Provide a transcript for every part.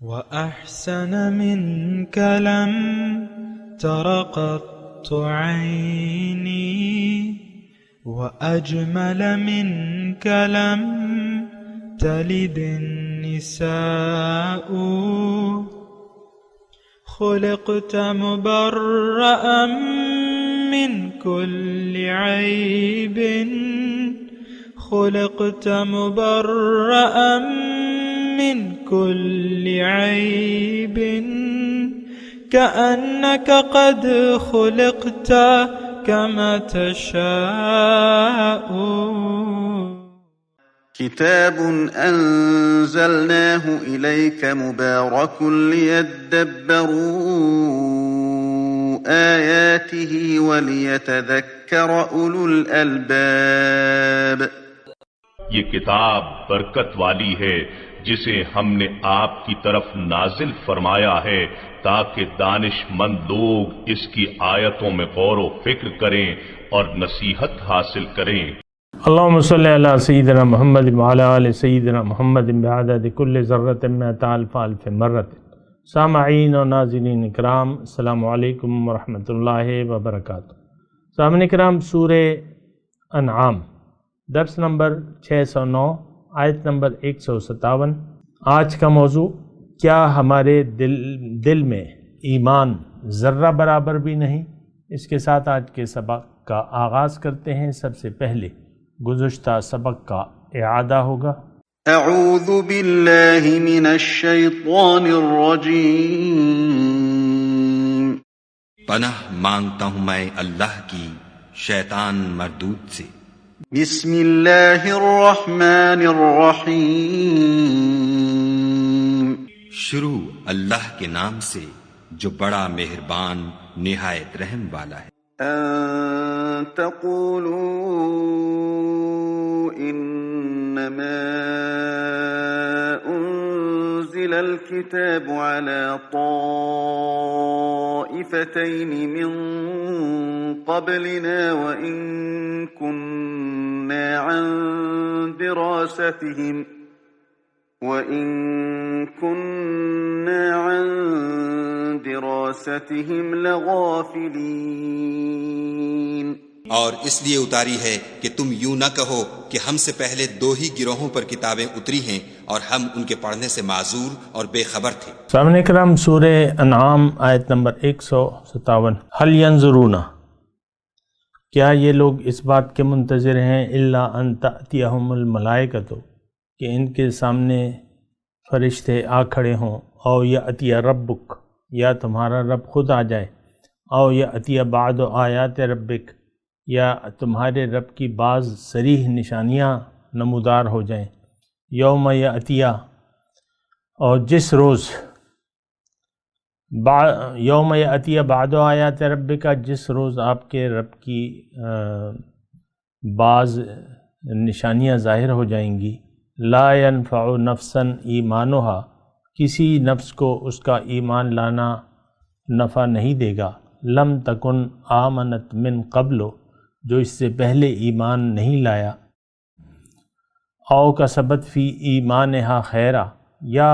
وأحسن منك لم تر قط عيني وأجمل منك لم تلد النساء خلقت مبرأ من كل عيب خلقت مبرأ من كل عيب كأنك قد خلقت كما تشاء. كتاب أنزلناه إليك مبارك ليدبروا آياته وليتذكر أولو الألباب. یہ کتاب برکت والی ہے جسے ہم نے آپ کی طرف نازل فرمایا ہے تاکہ دانش مند لوگ اس کی آیتوں میں غور و فکر کریں اور نصیحت حاصل کریں. اللہم صلی علی سیدنا محمد وعلی آل سیدنا محمد بعدد کل ذرۃ مئۃ الف الف مرۃ. سامعین و ناظرین اکرام، السلام علیکم ورحمۃ اللہ وبرکاتہ. سامعین اکرام، سورہ انعام درس نمبر 609 آیت نمبر 157. آج کا موضوع، کیا ہمارے دل میں ایمان ذرہ برابر بھی نہیں؟ اس کے ساتھ آج کے سبق کا آغاز کرتے ہیں. سب سے پہلے گزشتہ سبق کا اعادہ ہوگا. اعوذ باللہ من الشیطان الرجیم. پناہ مانگتا ہوں میں اللہ کی شیطان مردود سے. بسم اللہ الرحمن الرحیم. شروع اللہ کے نام سے جو بڑا مہربان نہایت رحم والا ہے. ان تقولوا انما انزل الكتاب على طائفتين من قبلنا وإن كنا عن دراستهم لغافلين. اور اس لیے اتاری ہے کہ تم یوں نہ کہو کہ ہم سے پہلے 2 ہی گروہوں پر کتابیں اتری ہیں اور ہم ان کے پڑھنے سے معذور اور بے خبر تھے. سامعین کرام، سورہ انعام آیت نمبر 157. هل ينظرون، کیا یہ لوگ اس بات کے منتظر ہیں الا ان تأتیہم الملائکۃ، کہ ان کے سامنے فرشتے آ کھڑے ہوں، او یأتی ربک، یا تمہارا رب خود آ جائے، او یأتی بعض آیات ربک، یا تمہارے رب کی بعض صریح نشانیاں نمودار ہو جائیں. یوم یأتی، اور جس روز، یوم یأتی بعض آیات ربک، جس روز آپ کے رب کی بعض نشانیاں ظاہر ہو جائیں گی. لا ينفع نفسا ایمانها، کسی نفس کو اس کا ایمان لانا نفع نہیں دے گا. لم تکن آمنت من قبل، جو اس سے پہلے ایمان نہیں لایا. او کسبت فی ایمانہا خیرا، یا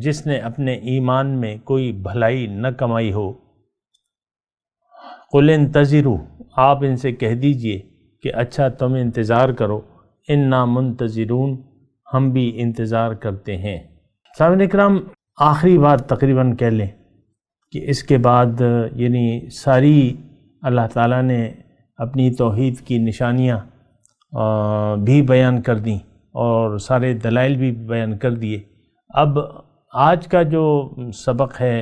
جس نے اپنے ایمان میں کوئی بھلائی نہ کمائی ہو. قل انتظروا، آپ ان سے کہہ دیجئے کہ اچھا تم انتظار کرو. انا منتظرون، ہم بھی انتظار کرتے ہیں. سامعین اکرام، آخری بات تقریباً کہہ لیں کہ اس کے بعد یعنی ساری اللہ تعالیٰ نے اپنی توحید کی نشانیاں بھی بیان کر دیں اور سارے دلائل بھی بیان کر دیے. اب آج کا جو سبق ہے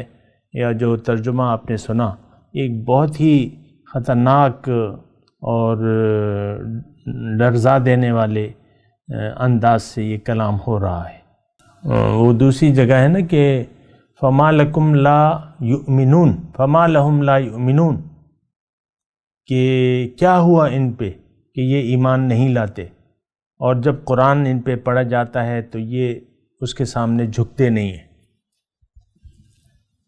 یا جو ترجمہ آپ نے سنا، ایک بہت ہی خطرناک اور ڈرزا دینے والے انداز سے یہ کلام ہو رہا ہے. وہ دوسری جگہ ہے نا کہ فما لکم لا یؤمنون، فما لہم لا یؤمنون، کہ کیا ہوا ان پہ کہ یہ ایمان نہیں لاتے، اور جب قرآن ان پہ پڑھا جاتا ہے تو یہ اس کے سامنے جھکتے نہیں ہیں.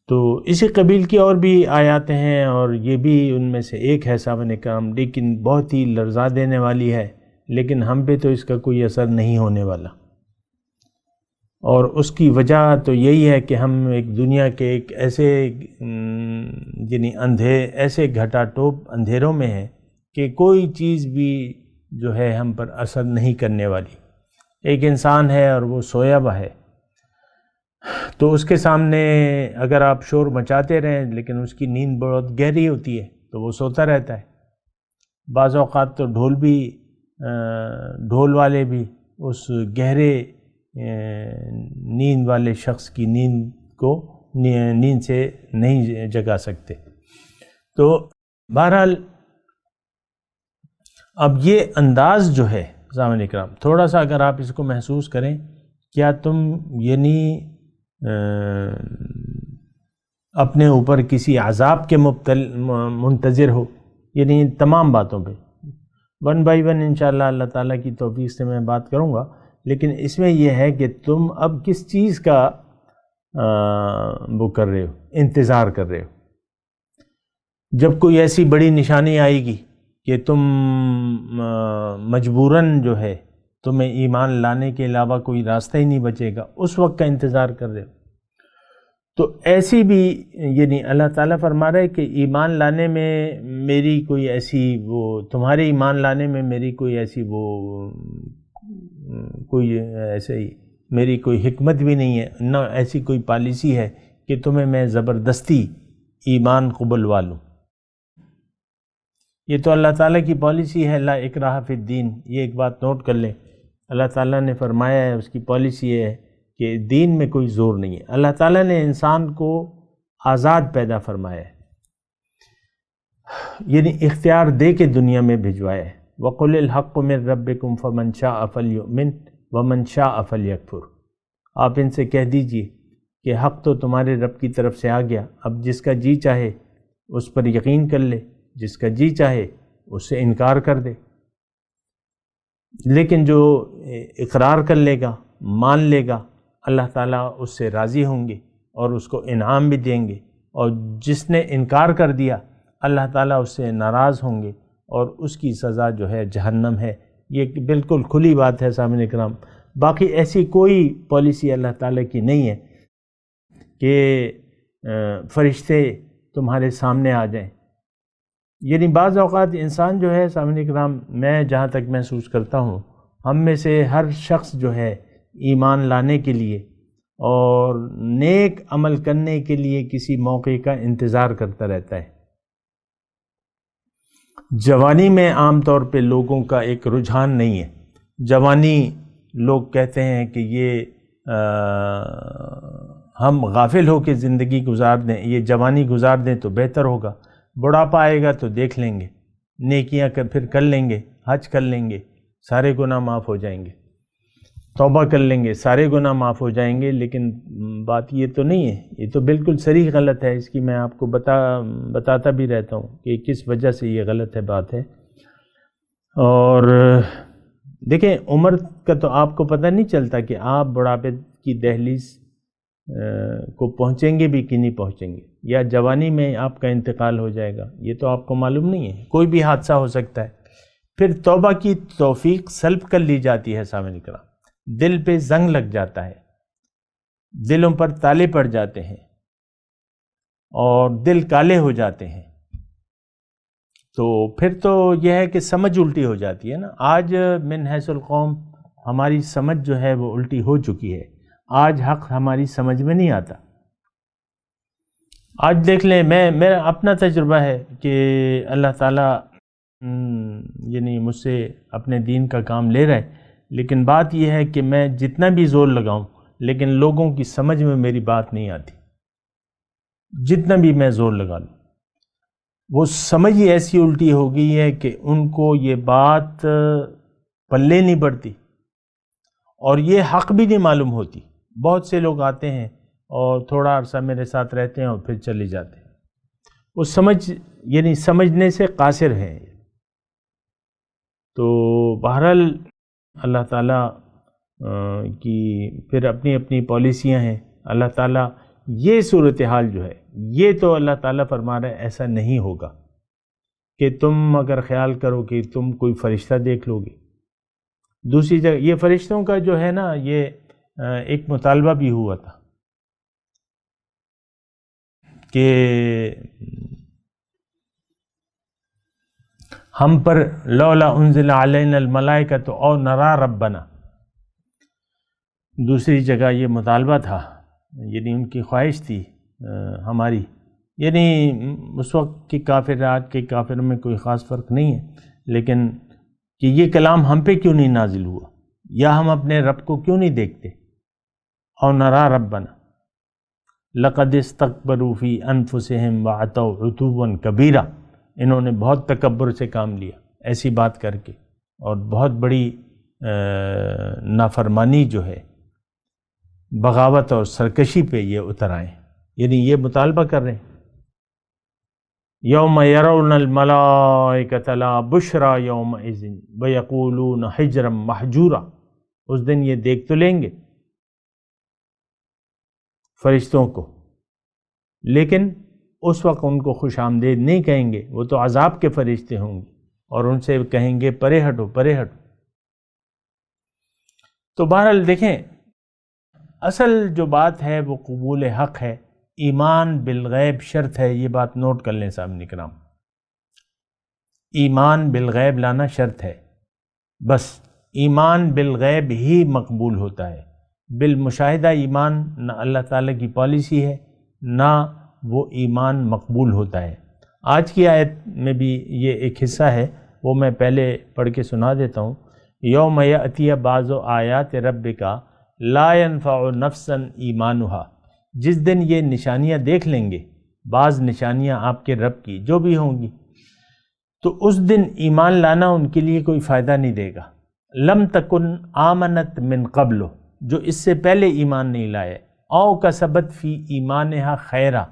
تو اسی قبیل کی اور بھی آیات ہیں، اور یہ بھی ان میں سے ایک ہے سامعین کرام، لیکن بہت ہی لرزا دینے والی ہے، لیکن ہم پہ تو اس کا کوئی اثر نہیں ہونے والا. اور اس کی وجہ تو یہی ہے کہ ہم ایک دنیا کے ایک ایسے یعنی ایسے گھٹا ٹوپ اندھیروں میں ہیں کہ کوئی چیز بھی جو ہے ہم پر اثر نہیں کرنے والی۔ ایک انسان ہے اور وہ سویا ہوا ہے، تو اس کے سامنے اگر آپ شور مچاتے رہیں لیکن اس کی نیند بہت گہری ہوتی ہے تو وہ سوتا رہتا ہے۔ بعض اوقات تو ڈھول والے بھی اس گہرے نیند والے شخص کی نیند سے نہیں جگا سکتے۔ تو بہرحال اب یہ انداز جو ہے سامعین کرام، تھوڑا سا اگر آپ اس کو محسوس کریں، کیا تم یعنی اپنے اوپر کسی عذاب کے منتظر ہو؟ یعنی تمام باتوں پہ ون بائی ون انشاءاللہ اللہ تعالیٰ کی توفیق سے میں بات کروں گا، لیکن اس میں یہ ہے کہ تم اب کس چیز کا وہ کر رہے ہو، انتظار کر رہے ہو۔ جب کوئی ایسی بڑی نشانی آئے گی کہ تم مجبوراً جو ہے تمہیں ایمان لانے کے علاوہ کوئی راستہ ہی نہیں بچے گا، اس وقت کا انتظار کر رہے ہو۔ تو ایسی بھی یعنی اللہ تعالیٰ فرما رہا ہے کہ ایمان لانے میں میری کوئی ایسی تمہارے ایمان لانے میں میری کوئی ایسی میری کوئی حکمت بھی نہیں ہے، نہ ایسی کوئی پالیسی ہے کہ تمہیں میں زبردستی ایمان قبولوا لوں۔ یہ تو اللہ تعالیٰ کی پالیسی ہے، لا اکراہ فی الدین۔ یہ ایک بات نوٹ کر لیں، اللہ تعالیٰ نے فرمایا ہے، اس کی پالیسی یہ ہے کہ دین میں کوئی زور نہیں ہے۔ اللہ تعالیٰ نے انسان کو آزاد پیدا فرمایا ہے، یعنی اختیار دے کے دنیا میں بھجوایا ہے۔ وَقُلِ الْحَقُّ مِن رَبِّكُمْ فَمَنْ شَاءَ فَلْيُؤْمِنْ وَمَنْ شَاءَ فَلْيَكْفُرْ۔ آپ ان سے کہہ دیجئے کہ حق تو تمہارے رب کی طرف سے آ گیا، اب جس کا جی چاہے اس پر یقین کر لے، جس کا جی چاہے اس سے انکار کر دے۔ لیکن جو اقرار کر لے گا، مان لے گا، اللہ تعالیٰ اس سے راضی ہوں گے اور اس کو انعام بھی دیں گے، اور جس نے انکار کر دیا اللہ تعالیٰ اس سے ناراض ہوں گے اور اس کی سزا جو ہے جہنم ہے۔ یہ بالکل کھلی بات ہے سامعین کرام۔ باقی ایسی کوئی پالیسی اللہ تعالیٰ کی نہیں ہے کہ فرشتے تمہارے سامنے آ جائیں۔ یعنی بعض اوقات انسان جو ہے سامعین کرام، میں جہاں تک محسوس کرتا ہوں، ہم میں سے ہر شخص جو ہے ایمان لانے کے لیے اور نیک عمل کرنے کے لیے کسی موقع کا انتظار کرتا رہتا ہے۔ جوانی میں عام طور پہ لوگوں کا ایک رجحان نہیں ہے۔ جوانی لوگ کہتے ہیں کہ یہ ہم غافل ہو کے زندگی گزار دیں، یہ جوانی گزار دیں تو بہتر ہوگا، بڑھاپا آئے گا تو دیکھ لیں گے، نیکیاں پھر کر لیں گے، حج کر لیں گے، سارے گناہ معاف ہو جائیں گے، توبہ کر لیں گے، سارے گناہ معاف ہو جائیں گے۔ لیکن بات یہ تو نہیں ہے، یہ تو بالکل صریح غلط ہے۔ اس کی میں آپ کو بتاتا بھی رہتا ہوں کہ کس وجہ سے یہ غلط ہے بات ہے۔ اور دیکھیں، عمر کا تو آپ کو پتہ نہیں چلتا کہ آپ بڑھاپے کی دہلیز کو پہنچیں گے بھی کہ نہیں پہنچیں گے، یا جوانی میں آپ کا انتقال ہو جائے گا، یہ تو آپ کو معلوم نہیں ہے۔ کوئی بھی حادثہ ہو سکتا ہے۔ پھر توبہ کی توفیق سلب کر لی جاتی ہے سامعین کرام، دل پہ زنگ لگ جاتا ہے، دلوں پر تالے پڑ جاتے ہیں اور دل کالے ہو جاتے ہیں، تو پھر تو یہ ہے کہ سمجھ الٹی ہو جاتی ہے نا۔ آج من حیث القوم ہماری سمجھ جو ہے وہ الٹی ہو چکی ہے۔ آج حق ہماری سمجھ میں نہیں آتا۔ آج دیکھ لیں، میرا اپنا تجربہ ہے کہ اللہ تعالیٰ یعنی مجھ سے اپنے دین کا کام لے رہا ہے، لیکن بات یہ ہے کہ میں جتنا بھی زور لگاؤں لیکن لوگوں کی سمجھ میں میری بات نہیں آتی، جتنا بھی میں زور لگا لوں۔ وہ سمجھ ہی ایسی الٹی ہو گئی ہے کہ ان کو یہ بات پلے نہیں پڑتی اور یہ حق بھی نہیں معلوم ہوتی۔ بہت سے لوگ آتے ہیں اور تھوڑا عرصہ میرے ساتھ رہتے ہیں اور پھر چلے جاتے ہیں، وہ یعنی سمجھنے سے قاصر ہیں۔ تو بہرحال اللہ تعالیٰ کی پھر اپنی اپنی پالیسیاں ہیں۔ اللہ تعالیٰ یہ صورتحال جو ہے، یہ تو اللہ تعالیٰ فرما رہا ہے ایسا نہیں ہوگا کہ تم اگر خیال کرو کہ تم کوئی فرشتہ دیکھ لو گے۔ دوسری جگہ یہ فرشتوں کا جو ہے نا، یہ ایک مطالبہ بھی ہوا تھا کہ ہم پر لولا انزل علینا الملائکۃ او نرا ربنا، دوسری جگہ یہ مطالبہ تھا، یعنی ان کی خواہش تھی ہماری، یعنی اس وقت کے کافر آج کے کافر میں کوئی خاص فرق نہیں ہے، لیکن کہ یہ کلام ہم پہ کیوں نہیں نازل ہوا، یا ہم اپنے رب کو کیوں نہیں دیکھتے، او نرا ربنا لقد استکبروا فی انفسہم وعتوا عتوا کبیرا، انہوں نے بہت تکبر سے کام لیا ایسی بات کر کے، اور بہت بڑی نافرمانی جو ہے، بغاوت اور سرکشی پہ یہ اتر آئے، یعنی یہ مطالبہ کر رہے ہیں یوم یرون الملائکۃ لا بشری یومئذ ویقولون حجرا محجورا، اس دن یہ دیکھ تو لیں گے فرشتوں کو، لیکن اس وقت ان کو خوش آمدید نہیں کہیں گے، وہ تو عذاب کے فرشتے ہوں گے اور ان سے کہیں گے پرے ہٹو پرے ہٹو۔ تو بہرحال دیکھیں، اصل جو بات ہے وہ قبول حق ہے، ایمان بالغیب شرط ہے، یہ بات نوٹ کر لیں سامنے کرام، ایمان بالغیب لانا شرط ہے، بس ایمان بالغیب ہی مقبول ہوتا ہے، بالمشاہدہ ایمان نہ اللہ تعالیٰ کی پالیسی ہے، نہ وہ ایمان مقبول ہوتا ہے۔ آج کی آیت میں بھی یہ ایک حصہ ہے، وہ میں پہلے پڑھ کے سنا دیتا ہوں۔ یوم یأتی بعض آیات ربک لا ينفع نفسا ایمانها، جس دن یہ نشانیاں دیکھ لیں گے، بعض نشانیاں آپ کے رب کی جو بھی ہوں گی، تو اس دن ایمان لانا ان کے لیے کوئی فائدہ نہیں دے گا۔ لم تکن آمنت من قبل، جو اس سے پہلے ایمان نہیں لائے، او کسبت فی ایمانہا خیرا،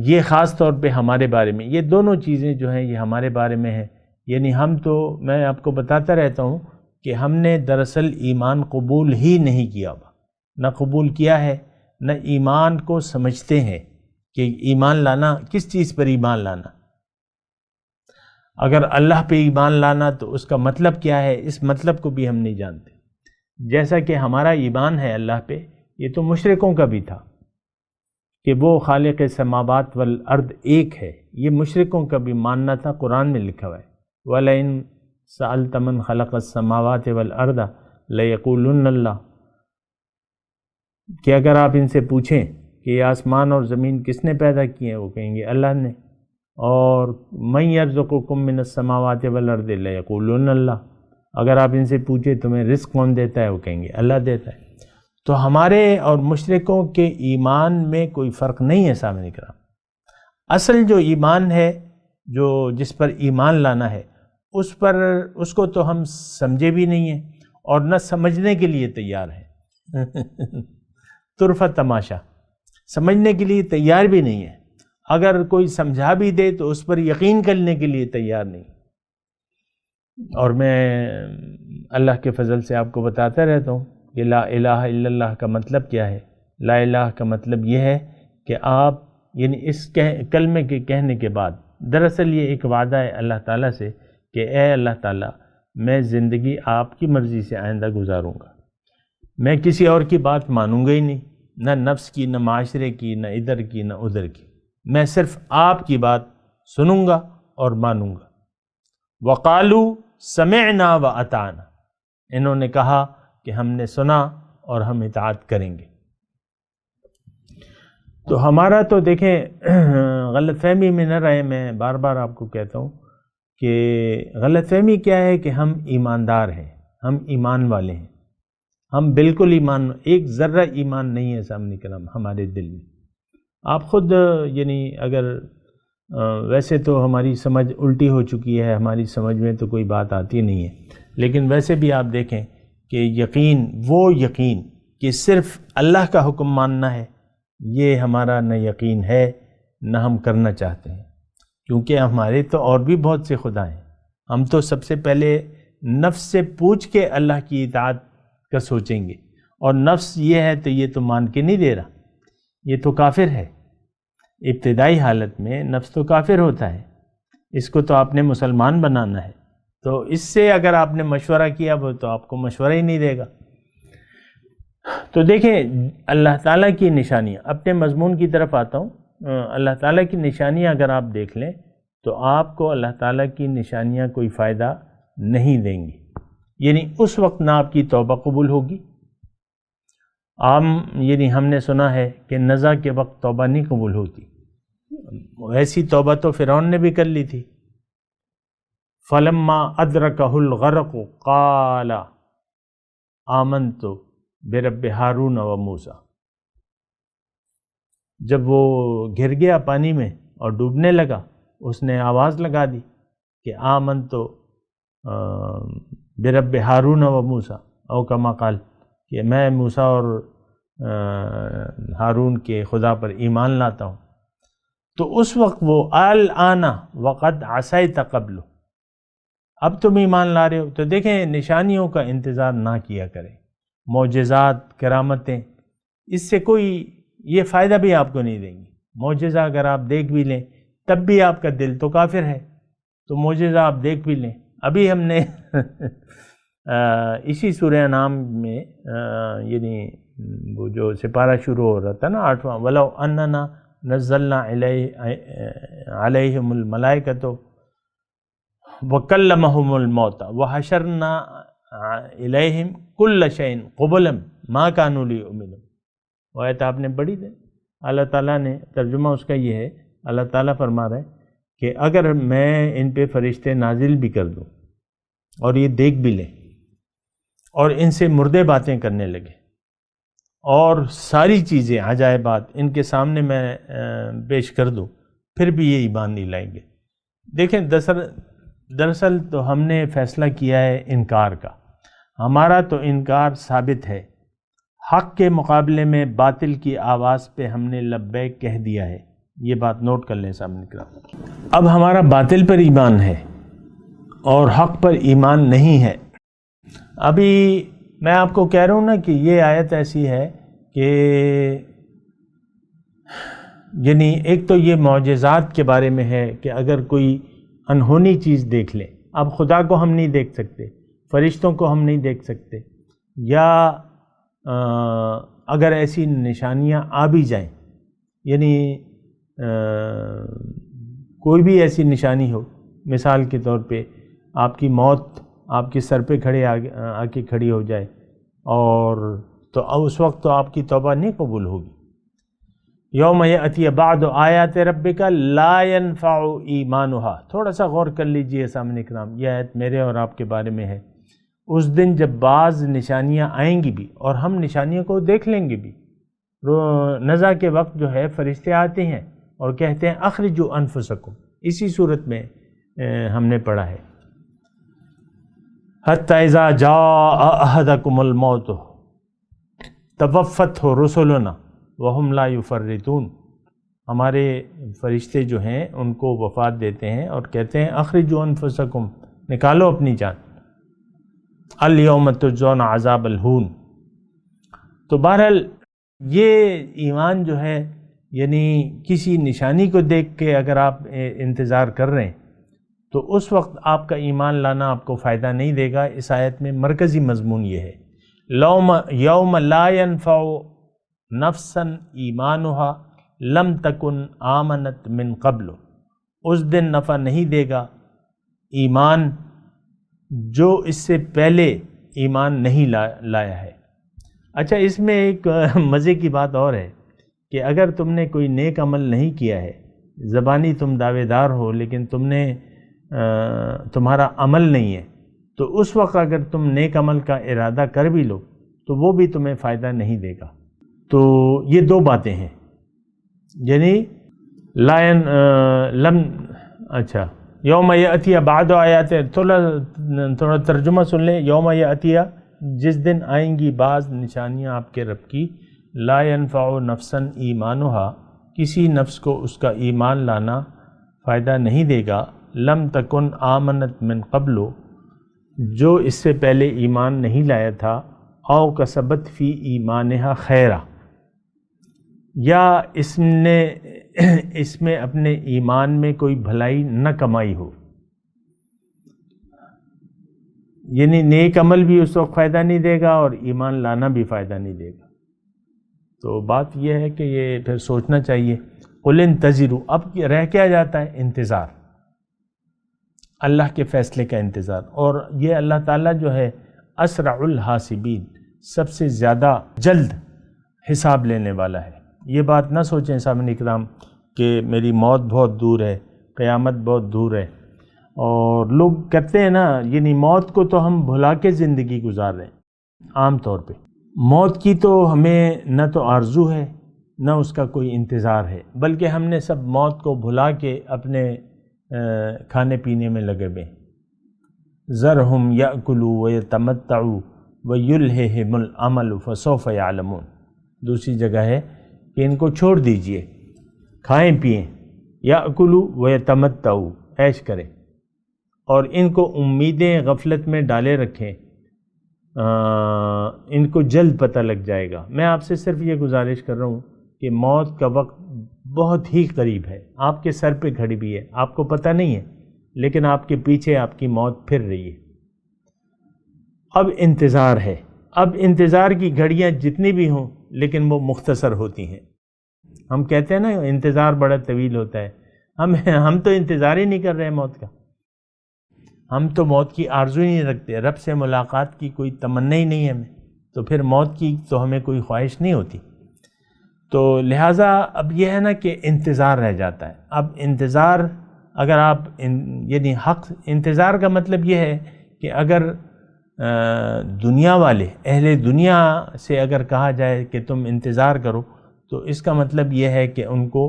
یہ خاص طور پہ ہمارے بارے میں، یہ دونوں چیزیں جو ہیں یہ ہمارے بارے میں ہیں، یعنی ہم تو، میں آپ کو بتاتا رہتا ہوں کہ ہم نے دراصل ایمان قبول ہی نہیں کیا، نہ قبول کیا ہے، نہ ایمان کو سمجھتے ہیں کہ ایمان لانا کس چیز پر ایمان لانا، اگر اللہ پہ ایمان لانا تو اس کا مطلب کیا ہے، اس مطلب کو بھی ہم نہیں جانتے۔ جیسا کہ ہمارا ایمان ہے اللہ پہ، یہ تو مشرکوں کا بھی تھا کہ وہ خالق السماوات والارض ایک ہے، یہ مشرکوں کا بھی ماننا تھا، قرآن میں لکھا ہوا ہے وَلَئِن سَأَلْتَ مَنْ خَلَقَ السَّمَاوَاتِ وَالْأَرْضَ لَيَقُولُنَّ اللَّهُ، کہ اگر آپ ان سے پوچھیں کہ یہ آسمان اور زمین کس نے پیدا کیے ہیں، وہ کہیں گے اللہ نے، اور مَن يَرْزُقُكُم مِّنَ السَّمَاوَاتِ وَالْأَرْضِ لَيَقُولُنَّ اللَّهُ، اگر آپ ان سے پوچھیں تمہیں رزق کون دیتا ہے، وہ کہیں گے اللہ دیتا ہے۔ تو ہمارے اور مشرکوں کے ایمان میں کوئی فرق نہیں ہے سامنے کرام۔ اصل جو ایمان ہے، جو جس پر ایمان لانا ہے، اس کو تو ہم سمجھے بھی نہیں ہیں اور نہ سمجھنے کے لیے تیار ہیں طرفہ تماشا، سمجھنے کے لیے تیار بھی نہیں ہے، اگر کوئی سمجھا بھی دے تو اس پر یقین کرنے کے لیے تیار نہیں۔ اور میں اللہ کے فضل سے آپ کو بتاتا رہتا ہوں کہ لا الہ الا اللہ کا مطلب کیا ہے۔ لا الہ کا مطلب یہ ہے کہ آپ، یعنی اس کلمے کے کہنے کے بعد دراصل یہ ایک وعدہ ہے اللہ تعالیٰ سے کہ اے اللہ تعالیٰ، میں زندگی آپ کی مرضی سے آئندہ گزاروں گا، میں کسی اور کی بات مانوں گا ہی نہیں، نہ نفس کی، نہ معاشرے کی، نہ ادھر کی، نہ ادھر کی، میں صرف آپ کی بات سنوں گا اور مانوں گا۔ وقالوا سمعنا واطعنا، انہوں نے کہا کہ ہم نے سنا اور ہم اطاعت کریں گے۔ تو ہمارا تو دیکھیں غلط فہمی میں نہ رہے، میں بار بار آپ کو کہتا ہوں کہ غلط فہمی کیا ہے کہ ہم ایماندار ہیں، ہم ایمان والے ہیں، ہم بالکل ایمان، ایک ذرہ ایمان نہیں ہے سامنے کرام ہمارے دل میں۔ آپ خود یعنی اگر ویسے تو ہماری سمجھ الٹی ہو چکی ہے، ہماری سمجھ میں تو کوئی بات آتی نہیں ہے، لیکن ویسے بھی آپ دیکھیں کہ یقین، وہ یقین کہ صرف اللہ کا حکم ماننا ہے، یہ ہمارا نہ یقین ہے نہ ہم کرنا چاہتے ہیں، کیونکہ ہمارے تو اور بھی بہت سے خدا ہیں۔ ہم تو سب سے پہلے نفس سے پوچھ کے اللہ کی اطاعت کا سوچیں گے، اور نفس یہ ہے تو یہ تو مان کے نہیں دے رہا، یہ تو کافر ہے۔ ابتدائی حالت میں نفس تو کافر ہوتا ہے، اس کو تو آپ نے مسلمان بنانا ہے، تو اس سے اگر آپ نے مشورہ کیا وہ تو آپ کو مشورہ ہی نہیں دے گا۔ تو دیکھیں اللہ تعالیٰ کی نشانیاں، اپنے مضمون کی طرف آتا ہوں. اللہ تعالیٰ کی نشانیاں اگر آپ دیکھ لیں تو آپ کو اللہ تعالیٰ کی نشانیاں کوئی فائدہ نہیں دیں گی. یعنی اس وقت نہ آپ کی توبہ قبول ہوگی. یعنی ہم نے سنا ہے کہ نزع کے وقت توبہ نہیں قبول ہوتی. ایسی توبہ تو فرعون نے بھی کر لی تھی. فلما ادرکہ الغرق قال آمنت برب ہارون و موسیٰ. جب وہ گر گیا پانی میں اور ڈوبنے لگا، اس نے آواز لگا دی کہ آمنت برب ہارون و موسیٰ، او کما قال، کہ میں موسیٰ اور ہارون کے خدا پر ایمان لاتا ہوں. تو اس وقت وہ الآن وقد عصیت قبل، اب تم ایمان لا رہے ہو. تو دیکھیں نشانیوں کا انتظار نہ کیا کریں. معجزات، کرامتیں، اس سے کوئی یہ فائدہ بھی آپ کو نہیں دیں گی. معجزہ اگر آپ دیکھ بھی لیں تب بھی آپ کا دل تو کافر ہے. تو معجزہ آپ دیکھ بھی لیں. ابھی ہم نے اسی سورہ انعام میں یعنی وہ جو سپارہ شروع ہو رہا تھا نا 8واں، وَلَوْ أَنَّنَا نَزَّلْنَا عَلَيْهِمُ الْمَلَائِكَةَ وَكَلَّمَهُمُ الْمَوْتَى وَحَشَرْنَا إِلَيْهِمْ كُلَّ شَيْءٍ قُبُلًا مَا كَانُوا لِيُؤْمِنُوا. وہ آیت آپ نے پڑھی تھی. اللہ تعالیٰ نے ترجمہ اس کا یہ ہے، اللہ تعالیٰ فرما رہا ہے کہ اگر میں ان پہ فرشتے نازل بھی کر دوں اور یہ دیکھ بھی لیں اور ان سے مردے باتیں کرنے لگے اور ساری چیزیں عجائبات ان کے سامنے میں پیش کر دوں، پھر بھی یہ ایمان نہیں لائیں گے. دیکھیں دراصل تو ہم نے فیصلہ کیا ہے انکار کا. ہمارا تو انکار ثابت ہے. حق کے مقابلے میں باطل کی آواز پہ ہم نے لبیک کہہ دیا ہے. یہ بات نوٹ کر لیں سامنے کرام. اب ہمارا باطل پر ایمان ہے اور حق پر ایمان نہیں ہے. ابھی میں آپ کو کہہ رہا ہوں نا کہ یہ آیت ایسی ہے کہ یعنی ایک تو یہ معجزات کے بارے میں ہے کہ اگر کوئی انہونی چیز دیکھ لیں. اب خدا کو ہم نہیں دیکھ سکتے، فرشتوں کو ہم نہیں دیکھ سکتے، یا اگر ایسی نشانیاں آ بھی جائیں، یعنی کوئی بھی ایسی نشانی ہو، مثال کے طور پہ آپ کی موت آپ کے سر پہ آ کے کھڑی ہو جائے، اور تو اس وقت تو آپ کی توبہ نہیں قبول ہوگی. یوم یأتی بعض آیات ربک لا ينفع ایمانها. تھوڑا سا غور کر لیجئے سامنے کرام، یہ آیت میرے اور آپ کے بارے میں ہے. اس دن جب بعض نشانیاں آئیں گی بھی اور ہم نشانیوں کو دیکھ لیں گے بھی، نزع کے وقت جو ہے فرشتے آتے ہیں اور کہتے ہیں اخرجوا انفسکم. اسی صورت میں ہم نے پڑھا ہے حتی اذا جاء احدکم الموت توفته رسلنا وهم لا يفرطون. ہمارے فرشتے جو ہیں ان کو وفات دیتے ہیں اور کہتے ہیں اخرجوا انفسکم، نکالو اپنی جان، الیوم تجزون عذاب الہون. تو بہرحال یہ ایمان جو ہے یعنی کسی نشانی کو دیکھ کے اگر آپ انتظار کر رہے ہیں تو اس وقت آپ کا ایمان لانا آپ کو فائدہ نہیں دے گا. اس آیت میں مرکزی مضمون یہ ہے، یوم لا ينفع نفسا ایمانها لم تکن آمنت من قبل. اس دن نفع نہیں دے گا ایمان جو اس سے پہلے ایمان نہیں لایا ہے. اچھا، اس میں ایک مزے کی بات اور ہے کہ اگر تم نے کوئی نیک عمل نہیں کیا ہے، زبانی تم دعوے دار ہو لیکن تمہارا عمل نہیں ہے، تو اس وقت اگر تم نیک عمل کا ارادہ کر بھی لو تو وہ بھی تمہیں فائدہ نہیں دے گا. تو یہ دو باتیں ہیں، یعنی اچھا یوم یأتی بعض آیات، تھوڑا ترجمہ سن لیں. یوم یأتی، جس دن آئیں گی بعض نشانیاں آپ کے رب کی، لا ينفع نفسا ایمانها، کسی نفس کو اس کا ایمان لانا فائدہ نہیں دے گا، لم تکن آمنت من قبل، جو اس سے پہلے ایمان نہیں لایا تھا، او کسبت فی ایمانہا خیرا، یا اس میں اپنے ایمان میں کوئی بھلائی نہ کمائی ہو. یعنی نیک عمل بھی اس وقت فائدہ نہیں دے گا اور ایمان لانا بھی فائدہ نہیں دے گا. تو بات یہ ہے کہ یہ پھر سوچنا چاہیے. قل انتظروا، اب رہ کیا جاتا ہے؟ انتظار، اللہ کے فیصلے کا انتظار. اور یہ اللہ تعالیٰ جو ہے اسرع الحاسبین، سب سے زیادہ جلد حساب لینے والا ہے. یہ بات نہ سوچیں سامعین اکرام کہ میری موت بہت دور ہے، قیامت بہت دور ہے. اور لوگ کہتے ہیں نا، یعنی موت کو تو ہم بھلا کے زندگی گزار رہے ہیں. عام طور پہ موت کی تو ہمیں نہ تو آرزو ہے نہ اس کا کوئی انتظار ہے، بلکہ ہم نے سب موت کو بھلا کے اپنے کھانے پینے میں لگے ہوئے. ذرہم یأکلوا ویتمتعوا ویلہہم الامل فسوف یعلمون. دوسری جگہ ہے کہ ان کو چھوڑ دیجئے، کھائیں پئیں، یأکلوا ویتمتعوا، عیش کریں، اور ان کو امیدیں غفلت میں ڈالے رکھیں، ان کو جلد پتہ لگ جائے گا. میں آپ سے صرف یہ گزارش کر رہا ہوں کہ موت کا وقت بہت ہی قریب ہے، آپ کے سر پہ کھڑی بھی ہے، آپ کو پتہ نہیں ہے، لیکن آپ کے پیچھے آپ کی موت پھر رہی ہے. اب انتظار ہے. اب انتظار کی گھڑیاں جتنی بھی ہوں لیکن وہ مختصر ہوتی ہیں. ہم کہتے ہیں نا انتظار بڑا طویل ہوتا ہے. ہم تو انتظار ہی نہیں کر رہے موت کا. ہم تو موت کی آرزو ہی نہیں رکھتے، رب سے ملاقات کی کوئی تمنا ہی نہیں ہے ہمیں، تو پھر موت کی تو ہمیں کوئی خواہش نہیں ہوتی. تو لہٰذا اب یہ ہے نا کہ انتظار رہ جاتا ہے. اب انتظار اگر آپ یعنی حق انتظار کا مطلب یہ ہے کہ اگر دنیا والے اہل دنیا سے اگر کہا جائے کہ تم انتظار کرو تو اس کا مطلب یہ ہے کہ ان کو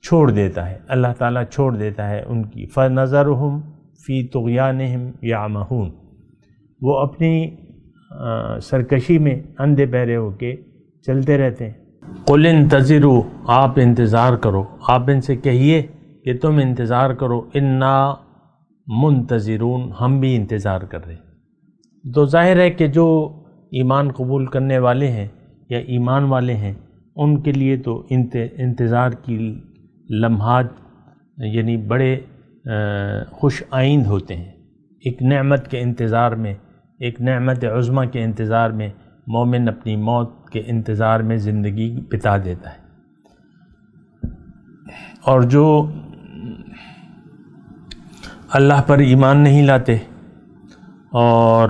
چھوڑ دیتا ہے، اللہ تعالیٰ چھوڑ دیتا ہے ان کی. فَنَظَرُهُمْ فِي طُغْيَانِهِمْ يَعْمَهُونَ، وہ اپنی سرکشی میں اندھے بہرے ہو کے چلتے رہتے ہیں. قُلْ انتظروا، آپ انتظار کرو. آپ ان سے کہیے کہ تم انتظار کرو. اِنَّا منتظرون، ہم بھی انتظار کر رہے ہیں. تو ظاہر ہے کہ جو ایمان قبول کرنے والے ہیں یا ایمان والے ہیں ان کے لیے تو انتظار کی لمحات یعنی بڑے خوش آئند ہوتے ہیں. ایک نعمت کے انتظار میں، ایک نعمت عظمیٰ کے انتظار میں مومن اپنی موت کے انتظار میں زندگی بتا دیتا ہے. اور جو اللہ پر ایمان نہیں لاتے اور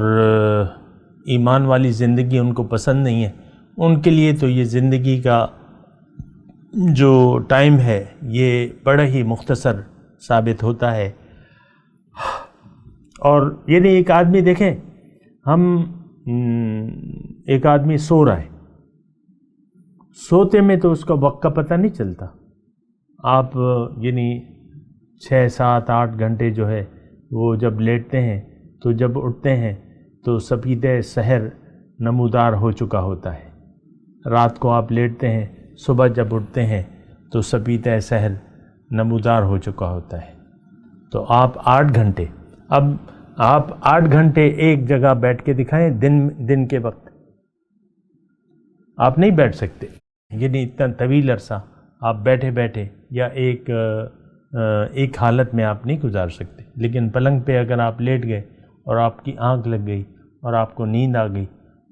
ایمان والی زندگی ان کو پسند نہیں ہے، ان کے لیے تو یہ زندگی کا جو ٹائم ہے یہ بڑا ہی مختصر ثابت ہوتا ہے. اور یعنی ایک آدمی دیکھیں، ایک آدمی سو رہا ہے، سوتے میں تو اس کا وقت کا پتہ نہیں چلتا. آپ یعنی 6 7 8 گھنٹے جو ہے وہ جب لیٹتے ہیں تو جب اٹھتے ہیں تو سپیدہ سحر نمودار ہو چکا ہوتا ہے. رات کو آپ لیٹتے ہیں، صبح جب اٹھتے ہیں تو سپیدہ سحر نمودار ہو چکا ہوتا ہے. تو آپ 8 گھنٹے، اب آپ 8 گھنٹے ایک جگہ بیٹھ کے دکھائیں دن کے وقت، آپ نہیں بیٹھ سکتے. یعنی اتنا طویل عرصہ آپ بیٹھے بیٹھے یا ایک حالت میں آپ نہیں گزار سکتے. لیکن پلنگ پہ اگر آپ لیٹ گئے اور آپ کی آنکھ لگ گئی اور آپ کو نیند آ گئی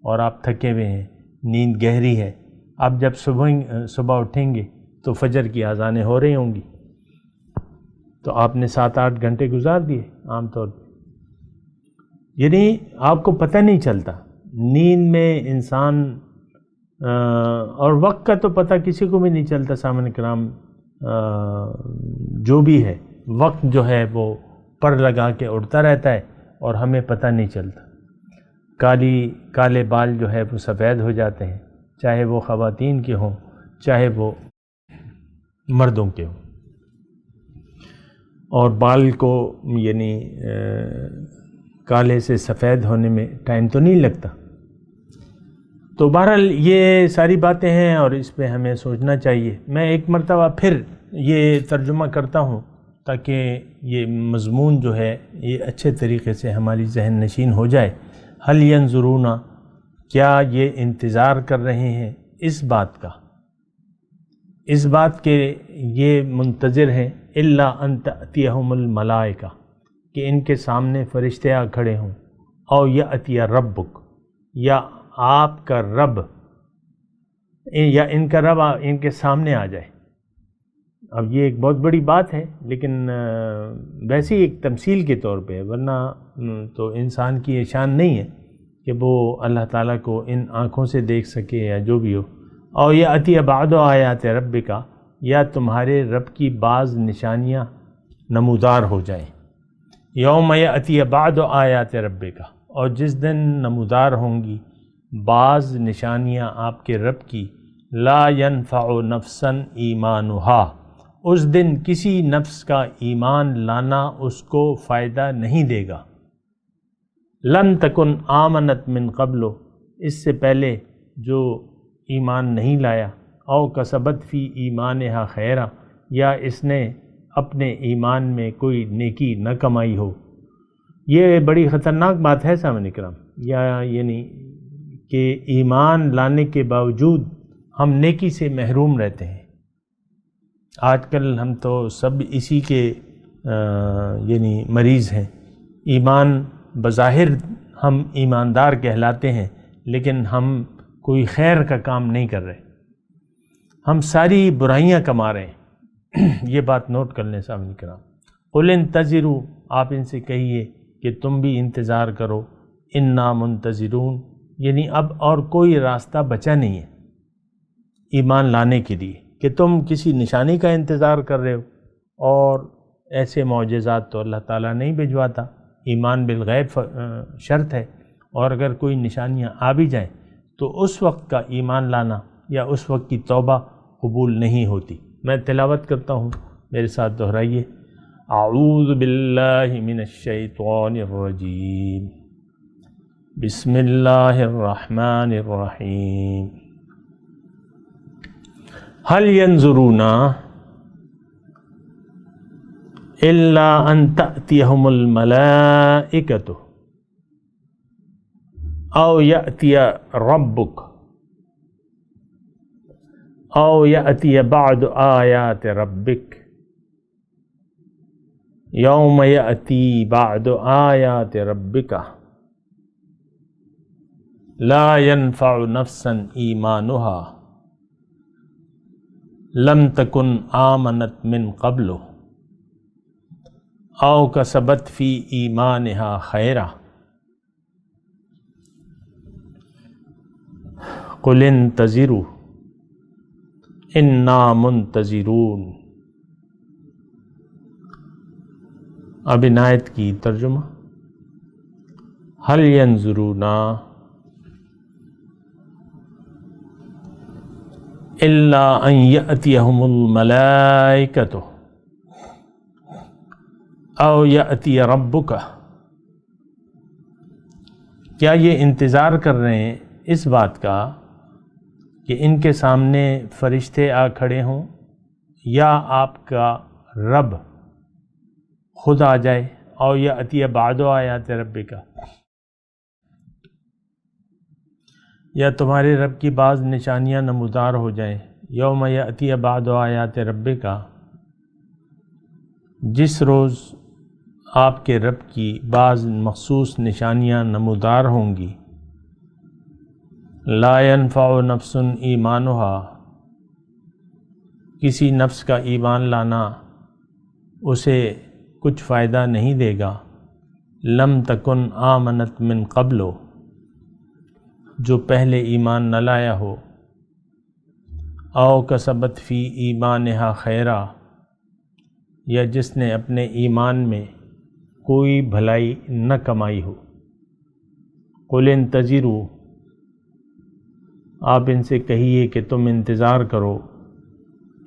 اور آپ تھکے ہوئے ہیں، نیند گہری ہے، آپ جب صبح اٹھیں گے تو فجر کی اذانیں ہو رہی ہوں گی، تو آپ نے 7 8 گھنٹے گزار دیے عام طور پہ. یعنی آپ کو پتہ نہیں چلتا نیند میں انسان، اور وقت کا تو پتہ کسی کو بھی نہیں چلتا. سامعین کرام، جو بھی ہے وقت جو ہے وہ پر لگا کے اڑتا رہتا ہے اور ہمیں پتہ نہیں چلتا. کالے بال جو ہے وہ سفید ہو جاتے ہیں، چاہے وہ خواتین کے ہوں چاہے وہ مردوں کے ہوں. اور بال کو یعنی کالے سے سفید ہونے میں ٹائم تو نہیں لگتا. تو بہرحال یہ ساری باتیں ہیں اور اس پہ ہمیں سوچنا چاہیے. میں ایک مرتبہ پھر یہ ترجمہ کرتا ہوں تاکہ یہ مضمون جو ہے یہ اچھے طریقے سے ہماری ذہن نشین ہو جائے. هل ينظرون، کیا یہ انتظار کر رہے ہیں اس بات کے یہ منتظر ہیں الا ان تأتیہم الملائکہ، کہ ان کے سامنے فرشتے آ کھڑے ہوں، او یأتی ربک، یا آپ کا رب یا ان کا رب ان کے سامنے آ جائے۔ اب یہ ایک بہت بڑی بات ہے، لیکن ویسے ہی ایک تمثیل کے طور پہ، ورنہ تو انسان کی یہ شان نہیں ہے کہ وہ اللہ تعالیٰ کو ان آنکھوں سے دیکھ سکے یا جو بھی ہو۔ اور یہ عطی بعض آیات ربک، یا تمہارے رب کی بعض نشانیاں نمودار ہو جائیں۔ یوم یأتی بعض آیات ربک، اور جس دن نمودار ہوں گی بعض نشانیاں آپ کے رب کی، لا ينفع نفسا ایمانہا، اس دن کسی نفس کا ایمان لانا اس کو فائدہ نہیں دے گا۔ لم تکن آمنت من قبل، اس سے پہلے جو ایمان نہیں لایا، او کسبت فی ایمانہا خیرا، یا اس نے اپنے ایمان میں کوئی نیکی نہ کمائی ہو۔ یہ بڑی خطرناک بات ہے سامعین کرام، یا یعنی کہ ایمان لانے کے باوجود ہم نیکی سے محروم رہتے ہیں۔ آج کل ہم تو سب اسی کے یعنی مریض ہیں۔ ایمان بظاہر ہم ایماندار کہلاتے ہیں، لیکن ہم کوئی خیر کا کام نہیں کر رہے، ہم ساری برائیاں کما رہے ہیں۔ یہ بات نوٹ کر لیں سامعین کرام۔ قل انتظروا، آپ ان سے کہیے کہ تم بھی انتظار کرو، انا منتظرون، یعنی اب اور کوئی راستہ بچا نہیں ہے ایمان لانے کے لیے، کہ تم کسی نشانی کا انتظار کر رہے ہو، اور ایسے معجزات تو اللہ تعالیٰ نہیں بھجواتا۔ ایمان بالغیب شرط ہے، اور اگر کوئی نشانیاں آ بھی جائیں تو اس وقت کا ایمان لانا یا اس وقت کی توبہ قبول نہیں ہوتی۔ میں تلاوت کرتا ہوں، میرے ساتھ دہرائیے۔ اعوذ باللہ من الشیطان الرجیم، بسم اللہ الرحمن الرحیم۔ هل ينظرون الا ان تأتيهم الملائكة او يأتي ربك او يأتي بعض آیات ربك یوم يأتي بعض آیات ربك لا ينفع نفسا ایمانها لم تکن آمنت من قبل او کسبت فی ایمانہا خیرا قل انتظروا انا منتظرون۔ اب ان آیت کی ترجمہ۔ هل ينظرون الا ان یأتیہم الملائکۃ او یأتی ربک، کیا یہ انتظار کر رہے ہیں اس بات کا کہ ان کے سامنے فرشتے آ کھڑے ہوں، یا آپ کا رب خود آ جائے، او یأتی بعض آیات ربک، یا تمہارے رب کی بعض نشانیاں نمودار ہو جائیں۔ یوم یأتی بعض آیات ربک، جس روز آپ کے رب کی بعض مخصوص نشانیاں نمودار ہوں گی۔ لا ينفع نفس ایمانہا، کسی نفس کا ایمان لانا اسے کچھ فائدہ نہیں دے گا۔ لم تکن آمنت من قبل، جو پہلے ایمان نہ لایا ہو، او کسبت فی ایمانہا خیرا، یا جس نے اپنے ایمان میں کوئی بھلائی نہ کمائی ہو۔ قل انتظروا، آپ ان سے کہیے کہ تم انتظار کرو،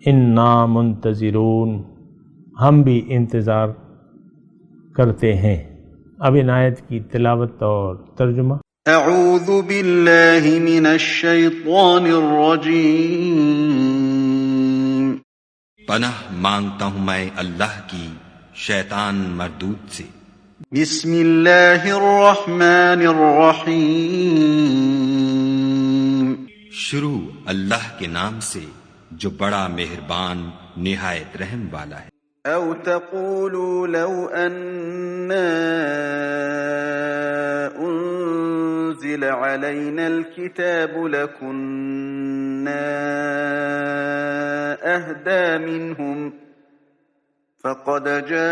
انا منتظرون، ہم بھی انتظار کرتے ہیں۔ اب ان آیت کی تلاوت اور ترجمہ۔ اعوذ باللہ من الشیطان الرجیم، پناہ مانگتا ہوں میں اللہ کی شیطان مردود سے۔ بسم اللہ الرحمن الرحیم، شروع اللہ کے نام سے جو بڑا مہربان نہایت رحم والا ہے۔ او تقولوا لو اننا انزل علينا الكتاب لكنا أهدى منهم فقد جاءكم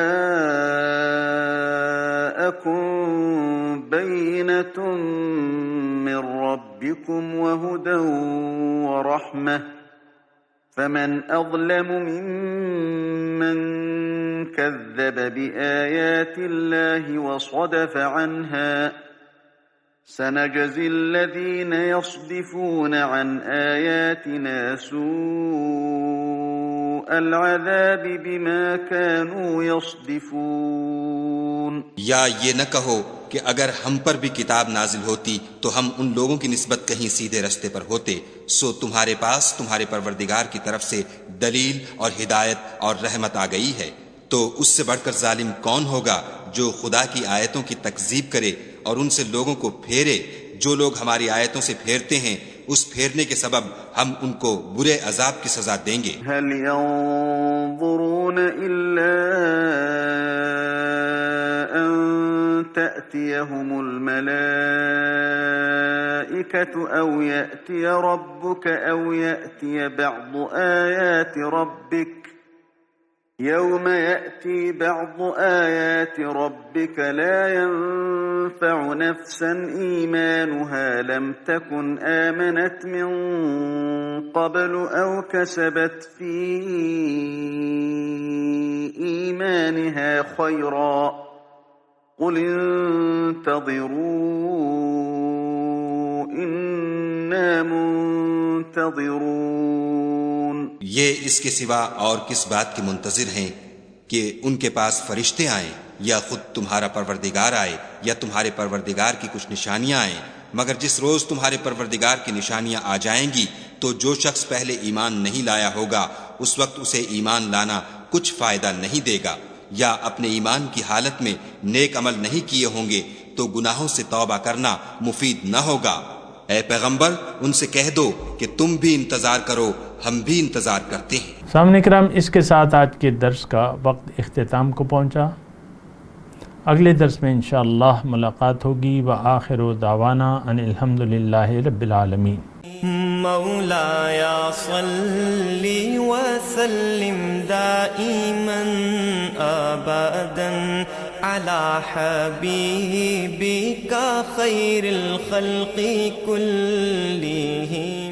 بينة من ربكم وهدى ورحمة فمن أظلم ممن كذب بآيات الله وصدف عنها سنجزي الذين يصدفون عن آياتنا سوء العذاب بما كانوا يصدفون. یا یہ نہ کہو کہ اگر ہم پر بھی کتاب نازل ہوتی تو ہم ان لوگوں کی نسبت کہیں سیدھے رستے پر ہوتے. سو تمہارے پاس تمہارے پروردگار کی طرف سے دلیل اور ہدایت اور رحمت آ گئی ہے. تو اس سے بڑھ کر ظالم کون ہوگا جو خدا کی آیتوں کی تکذیب کرے اور ان سے لوگوں کو پھیرے. جو لوگ ہماری آیتوں سے پھیرتے ہیں اس پھیرنے کے سبب ہم ان کو برے عذاب کی سزا دیں گے. هل ينظرون إلا أن تأتيهم الملائكة أو يأتي ربك أو يأتي بعض آيات ربك يوم يأتي بعض آيات ربك لا ينفع نفسا إيمانها لم تكن آمنت من قبل أو كسبت في إيمانها خيرا قل انتظروا إنا منتظرون. یہ اس کے سوا اور کس بات کے منتظر ہیں کہ ان کے پاس فرشتے آئیں یا خود تمہارا پروردگار آئے یا تمہارے پروردگار کی کچھ نشانیاں آئیں؟ مگر جس روز تمہارے پروردگار کی نشانیاں آ جائیں گی تو جو شخص پہلے ایمان نہیں لایا ہوگا اس وقت اسے ایمان لانا کچھ فائدہ نہیں دے گا، یا اپنے ایمان کی حالت میں نیک عمل نہیں کیے ہوں گے تو گناہوں سے توبہ کرنا مفید نہ ہوگا. اے پیغمبر ان سے کہہ دو کہ تم بھی انتظار کرو، ہم بھی انتظار کرتے ہیں. سامنے کرام، اس کے ساتھ آج کے درس کا وقت اختتام کو پہنچا. اگلے درس میں انشاءاللہ ملاقات ہوگی. وآخر دعوانا ان الحمدللہ رب العالمین. مولایا صلی وسلم دائما ابدا على حبيبك خير الخلق كلهم.